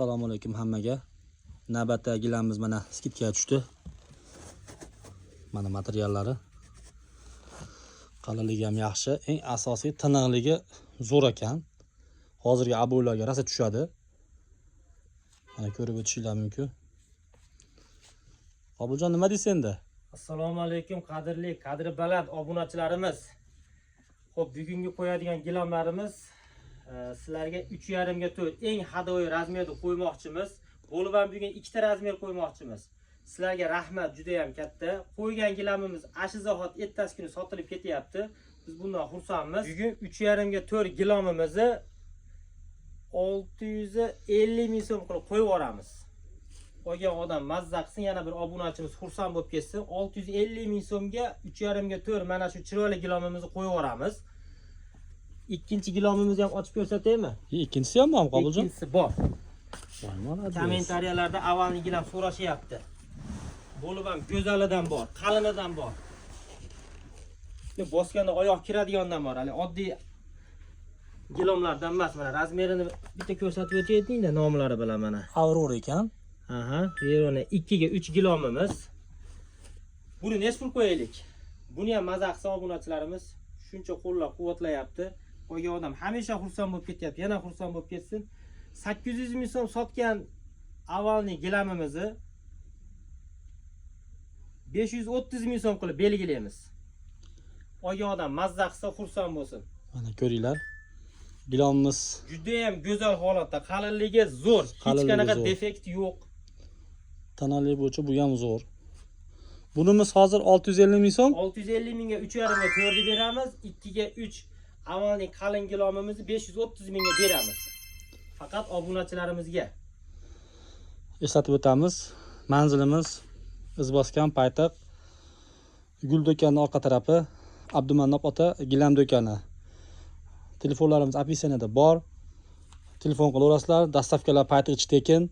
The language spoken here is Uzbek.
Assalomu alaykum hammaga. Navbatdagi gilamimiz mana skidga tushdi. Mana materiallari. Qalinligi ham yaxshi. Eng asosiy tiniqligi zo'r ekan. Hozirgi abularga rosa tushadi. Mana ko'rib o'tishinglar mumkin. Qobuljon nima deysiz endi? Assalomu alaykum qadri baland obunachilarimiz. Xo'p, bugungi qo'yadigan gilamlarimiz sizlarga 3,5 ga 4 eng hadoyi razmerda qo'ymoqchimiz. Bo'lib ham bugun 2 ta razmer qo'ymoqchimiz. Sizlarga rahmat juda ham katta. Qo'ygan gilamimiz ashizohot ertasi kuni sotilib ketyapti. Biz bundan xursandmiz. Bugun 3,5 ga 4 gilamimizni 650 ming so'm qilib qo'yib yuboramiz. Olgan odam mazza qilsin, yana bir obunachimiz xursand bo'lib ketsin. 650 ming so'mga 3,5 ga 4 mana shu chiroyli gilamimizni qo'yib yuboramiz. Ikkinchi gilomimizni ham ochib ko'rsataymi? Ikkinchisi ham bormi Qobuljon? Ikkinchisi bor. Kommentariyalarda avvalgi gilam so'rashyapti. Bo'lib ham go'zalidan bor, qalinidan bor. Bosganda oyoq kiradigandan bor. Hali oddiy gilomlardan emas. Mana razmerini bitta ko'rsatib o'taylik-da nomlari bilan mana. Aurora ekan. Aha, Verona 2 ga 3 gilomimiz. Buni necha pul qo'yaylik? Buni ham mazza qilsa obunachilarimiz shuncha qo'llab-quvvatlayapti. Qo'ygan odam hamisha xursand bo'lib ketyapti, yana xursand bo'lib ketsin. 800 ming so'm sotgan avvalgi gilamimizni 530 ming so'm qilib belgilaymiz. Olgan odam mazza qilsa xursand bo'lsin. Mana ko'ringlar. Gilomimiz juda ham go'zal holatda, qalinligi zo'r, hech qanaqa defekt yo'q. Tanali bo'yicha bu ham zo'r. Bunimiz hozir 650 ming so'm. 650 mingga 3,5 ga 4 beramiz, 2 ga 3 avvalgi qalin gilomimizni 530 mingga beramiz. Faqat obunachilarimizga. Eslatib o'tamiz. Manzilimiz Izboskan Paytaq Gul do'konining orqa tarafi, Abdumannob ota gilam do'koni. Telefonlarimiz opisaniyada bor. Telefon qilaverasizlar. Dastavkalar Paytaq tekin.